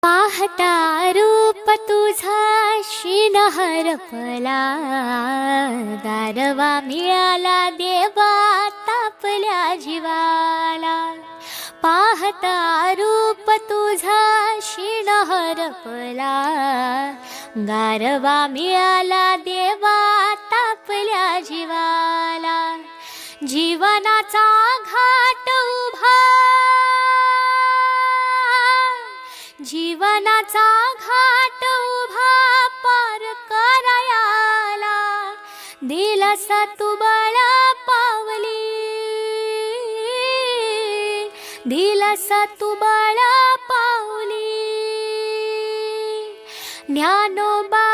पाहता रूप तुझा शीन हरपला, गारवा मिळाला देवा तापल्या जीवाला. पाहता रूप तुझा शीन हरपला, गारवा मिळाला देवा तापल्या जीवाला. जीवनाचा घाट उभा, जीवनाचा घाट उभा पार करायला, दिलसा तू बळ पावली, दिलसा तू बळ पावली. ज्ञानोबा